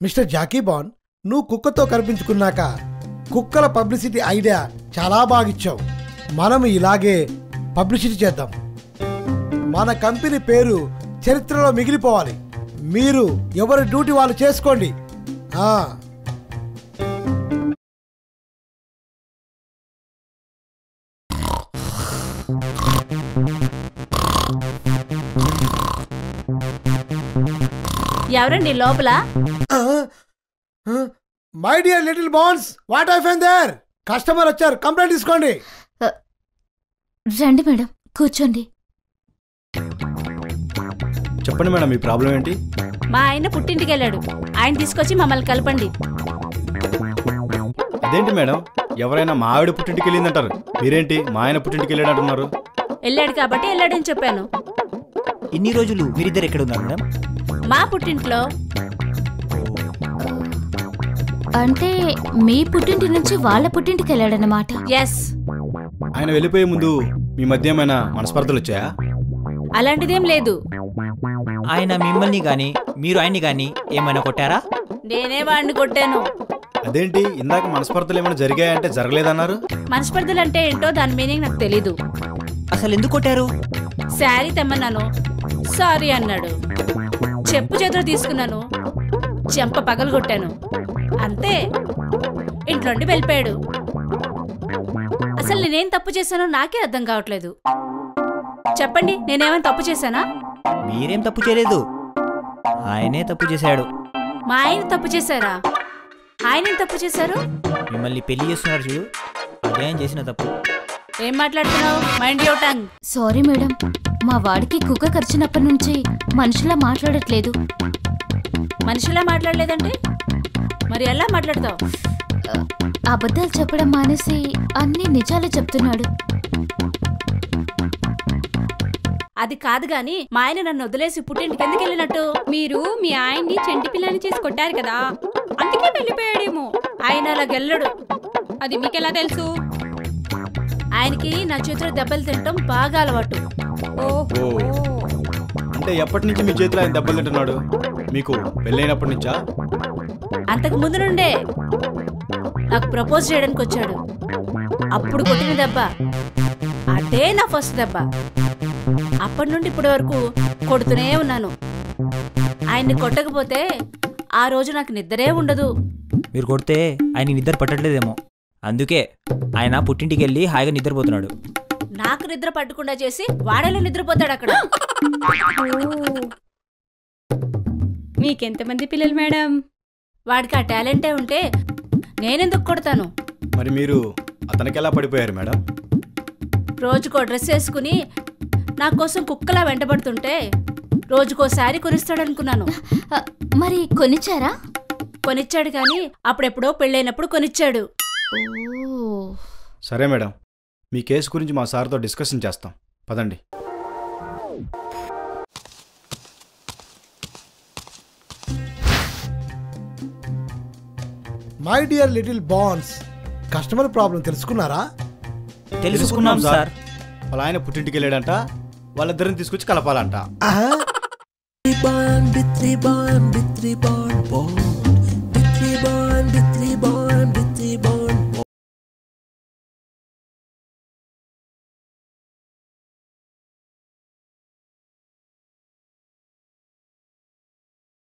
Mister Jackie బాన్, నువ్వు కుక్కతో కనిపించుకున్నాక కుక్కల పబ్లిసిటీ ఐడియా చాలా బాగిచ్చావు. మనం ఇలాగే పబ్లిసిటీ చేద్దాం. మన కంపెనీ పేరు చరిత్రలో మిగిలిపోవాలి. మీరు ఎవరి డ్యూటీ వాళ్ళు చేసుకోండి. ఎవరండి లోపల? My dear little buns, what happened there? Customer వచ్చారు, కంప్లైంట్ తీసుకోండి. రండి మేడం, కూర్చోండి. చెప్పండి మేడం, మీ ప్రాబ్లం ఏంటి? మా ఆయన పుట్టింటికి వెళ్ళాడు, ఆయన తీసుకొచ్చి మమ్మల్ని కలపండి. అదేంటి మేడం, ఎవరైనా మా ఆవిడ పుట్టింటికి వెళ్ళిందంటారు, మీరేంటి మా ఆయన పుట్టింటికి వెళ్ళాడు అంటున్నారు? వెళ్ళాడు కాబట్టి వెళ్ళాడని చెప్పాను. ఇన్ని రోజులు మీరిద్దరు ఎక్కడ ఉన్నారు మేడం? మా పుట్టింట్లో. అంటే మీ పుట్టింటి నుంచి వాళ్ళ పుట్టింటికి వెళ్ళాడన్నమాట. ఎస్. ఆయన వెళ్ళిపోయే ముందు మీ మధ్య ఏమైనా మనస్పర్ధలు వచ్చాయా? అలాంటిదేం లేదు. ఆయన మిమ్మల్ని గాని మీరు ఆయన్ని గాని ఏమైనా కొట్టారా? నేనే వాడిని కొట్టాను. అదేంటి, ఇందాక మనస్పర్ధలు ఏమైనా జరిగాయంటే జరగలేదన్నారు? మనస్పర్ధలు అంటే ఏంటో దాని మీనింగ్ నాకు తెలీదు. అసలు ఎందుకు కొట్టారు? శారీ తెమ్మన్నాను, సారీ అన్నాడు. చెప్పు చేతులు తీసుకున్నాను, చెంప పగలు కొట్టాను. అంతే, ఇంట్లోండి వెళ్ళిపోయాడు. అసలు నేనేం తప్పు చేశానో నాకే అర్థం కావట్లేదు. చెప్పండి, నేనేమైనా తప్పు చేశానా? మీరేం తప్పు చేయలేదు, ఆయనే తప్పు చేశాడు. మా ఆయన తప్పు చేశారా? ఆయన తప్పు చేశారు? మిమ్మల్ని పెళ్లి చేస్తున్నారు చూడు, అదే ఆయన చేసిన తప్పు. ఏం మాట్లాడుతున్నావు? Mind your tongue. Sorry madam, మా వాడికి కుక్క కరిచినప్పటి నుంచి మనిషిలా మాట్లాడట్లేదు. మనిషిలా మాట్లాడలేదంటే మరి ఎలా మాట్లాడతావు? అబద్ధాలు చెప్పడం మానేసి అన్ని నిజాలు చెప్తున్నాడు. అది కాదు గాని, మా ఆయన నన్ను వదిలేసి పుట్టింటికి ఎందుకు వెళ్ళినట్టు? మీరు మీ ఆయన్ని చెంటి పిల్లని చేసి కొట్టారు కదా, అందుకే వెళ్ళిపోయాడేమో. ఆయన అలా గెల్లడు. అది మీకెలా తెలుసు? ఆయనకి నా చేతిలో దెబ్బలు తినటం బాగా అలవాటు. ఓహో, అంటే ఎప్పటి నుంచి మీ చేతిలో ఆయన దెబ్బలు తింటున్నాడు? మీకు పెళ్ళైనప్పటి నుంచా? అంతకు ముందు నుండే. నాకు ప్రపోజ్ చేయడానికి వచ్చాడు, అప్పుడు కొట్టిన దెబ్బ అదే నా ఫస్ట్ దెబ్బ. అప్పటి నుండి ఇప్పటి వరకు కొడుతూనే ఉన్నాను. ఆయన్ని కొట్టకపోతే ఆ రోజు నాకు నిద్రే ఉండదు. మీరు కొడితే ఆయన నిద్ర పట్టట్లేదేమో, అందుకే ఆయన పుట్టింటికి వెళ్ళి హాయిగా నిద్రపోతున్నాడు. నాకు నిద్ర పట్టకుండా చేసి వాడేలా నిద్రపోతాడు అక్కడ. మీకెంతమంది పిల్లలు మేడం? వాడికి ఆ టాలెంటే ఉంటే నేనెందుకు కొడతాను? మరి మీరు అతనికి ఎలా పడిపోయారు మేడం? రోజుకో డ్రెస్ వేసుకుని నా కోసం కుక్కలా వెంటబడుతుంటే రోజుకోసారి కొనిస్తాడనుకున్నాను. మరి కొనిచ్చారా? కొనిచ్చాడు కానీ అప్పుడెప్పుడో పెళ్ళైనప్పుడు కొనిచ్చాడు. సరే మేడం, మీ కేసు గురించి మా సార్తో డిస్కషన్ చేస్తాం, పదండి. My dear little buns, customer problem తెలుసుకున్నారా? తెలుసుకున్నాం సార్. వాళ్ళ ఆయన పుట్టింటికి వెళ్ళాడంట, వాళ్ళిద్దరిని తీసుకొచ్చి కలపాలంట. Bitri bond, bitri bond, bond, bitri bond, bitri bond.